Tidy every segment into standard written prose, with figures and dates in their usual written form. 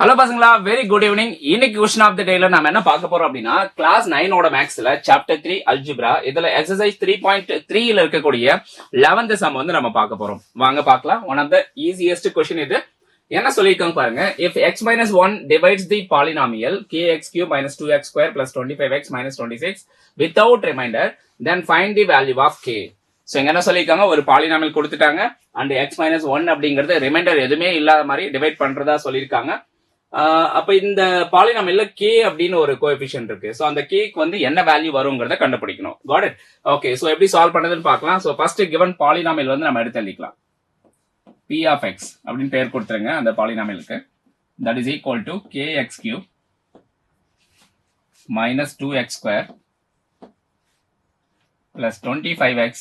Hello பசங்களா, very good evening. இன்னைக்கு question of the டேல நம்ம என்ன பார்க்க போறோம் அப்படின்னா, கிளாஸ் 9 மேக்ஸ்ல சாப்டர் 3 அல்ஜிப்ரா இதுல எக்ஸசைஸ் 3.3ல இருக்கக்கூடிய 11th சம் வந்து நம்ம பார்க்க போறோம். வாங்க பார்க்கலாம். One of the easiest question இது. என்ன சொல்லியிருக்காங்க பாருங்க. if x minus 1 divides the polynomial kx cube minus 2x square plus 25x minus 26 without remainder, then find the value of k. So எங்க என்ன சொல்லியிருக்காங்க, ஒரு பாலினாமியல் கொடுத்துட்டாங்க அண்ட் எக்ஸ் மைனஸ் 1 அப்படிங்கிறது ரிமைண்டர் எதுவுமே இல்லாத மாதிரி டிவைட் பண்றதா சொல்லியிருக்காங்க. அப்ப இந்த பாலினாமியல்ல கே அப்படின்னு ஒரு கோஎஃபிஷியன்ட் இருக்கு. சோ அந்த கேக்கு வந்து என்ன வேல்யூ வருங்கிறத கண்டுபிடிக்கணும். Got it. ஓகே, சோ எப்படி சால்வ் பண்ணதுன்னு பார்க்கலாம். சோ ஃபர்ஸ்ட் கிவன் பாலினாமியல் வந்து நம்ம எடுத்து எழுதிக்கலாம். p of x அப்படின்னு பேர் கொடுத்துருங்க அந்த பாலினாமியலுக்கு. That is equal to kx cube minus 2x square plus 25x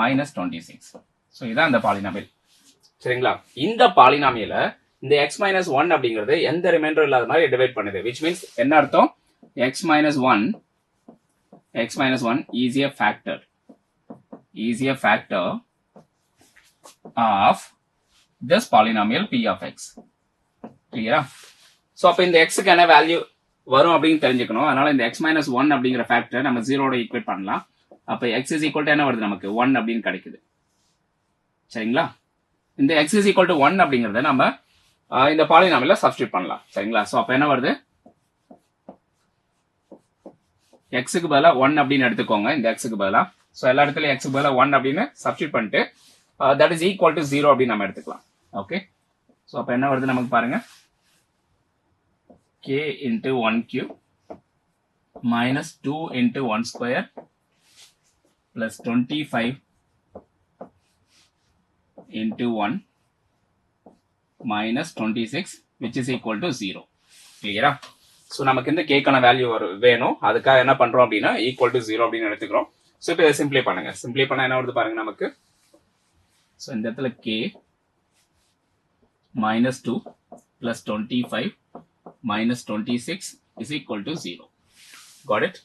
minus 26. So இதான் இந்த பாலினாமியல். சரிங்களா? இந்த பாலினாமியல இந்த x minus 1 அப்படிங்கிறது எந்த ரிமைண்டர் இல்லாத மாதிரி டிவைட் பண்ணுது. which means என்ன அர்த்தம்? x minus 1 is a factor of this polynomial p of x. கிளியரா? சோ அப்ப இந்த x க்கு என்ன வேல்யூ வரும் அப்படின்னு தெரிஞ்சுக்கணும். அதனால இந்த x minus 1 அப்படிங்கிற ஃபேக்டர் நம்ம 0 ஓட ஈக்குவேட் பண்ணலாம். அப்ப x is equal to என்ன வருது, நமக்கு 1 அப்படின்னு கிடைக்குது. சரிங்களா? இந்த x is equal to 1 அப்படிங்கறத நம்ம இந்த பாலினாமியல்ல சப்ஸ்டிட்யூட் பண்ணலாம். சரிங்களா? சோ அப்ப என்ன வருது, x க்கு பதிலா 1 அப்படின்னு எடுத்துக்கோங்க. இந்த x க்கு பதிலா சோ எல்லா இடத்துலயும் x க்கு பதிலா 1 அப்படின்னு சப்ஸ்டிட்யூட் பண்ணிட்டு that is equal to 0 அப்படின்னு நம்ம எடுத்துக்கலாம். ஓகே, சோ அப்ப என்ன வருது நமக்கு பாருங்க, k into 1 cube minus 2 into 1 square plus 25 into 1 minus 26 which is equal to 0. கிளியரா? சோ நமக்கு இந்த கேக்கான வேல்யூ வேணும். அதுக்காக என்ன பண்றோம் அப்படின்னா ஈக்குவல் டு 0 அப்படின்னு எடுத்துக்கிறோம். சோ இப்போ இதை சிம்பிளை பண்ணுங்க. சிம்பிளை பண்ணா என்ன வருது பாருங்க நமக்கு. சோ இந்த இடத்துல k minus 2 plus 25 minus 26 is equal to 0. Got it?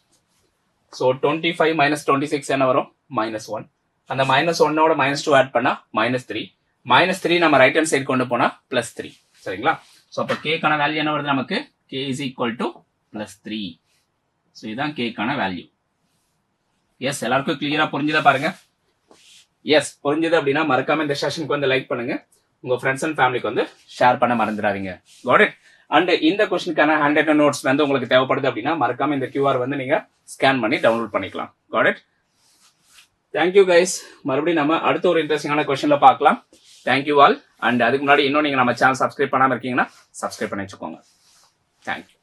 So 25 minus 26 என்ன வரும்? minus 1. அந்த minus 1 ஓட minus 2 ஆட் பண்ணா minus 3. minus 3 நம்ம ரைட் ஹேண்ட் சைடு கொண்டு போனா plus 3. சரிங்களா? சோ அப்ப k கான வேல்யூ என்ன வருது நமக்கு? k is equal to plus 3. So இதான் k கான வேல்யூ. எஸ், எல்லாருக்கும் கிளியரா புரிஞ்சுதா பாருங்க. எஸ், புரிஞ்சுது அப்படின்னா மறக்காம இந்த செஷனுக்கு வந்து லைக் பண்ணுங்க. உங்க ஃப்ரெண்ட்ஸ் அண்ட் ஃபேமிலிக்கு வந்து ஷேர் பண்ண மறந்துடாதீங்க. Got it. அண்ட் இந்த கொஸ்டினுக்கான ஹேண்ட் ரைட்டன் நோட்ஸ் வந்து உங்களுக்கு தேவைப்படுது அப்படின்னா மறக்காம இந்த QR வந்து நீங்க ஸ்கேன் பண்ணி டவுன்லோட் பண்ணிக்கலாம். Got it. Thank you guys. மறுபடியும் நம்ம அடுத்த ஒரு இன்ட்ரெஸ்டிங்கான கொஸ்டின்ல பார்க்கலாம். Thank you all. அண்ட் அதுக்கு முன்னாடி இன்னும் நீங்க நம்ம சேனல் சப்ஸ்கிரைப் பண்ணாம இருக்கீங்கன்னா சப்ஸ்கிரைப் பண்ணி வச்சுக்கோங்க. தேங்க்யூ.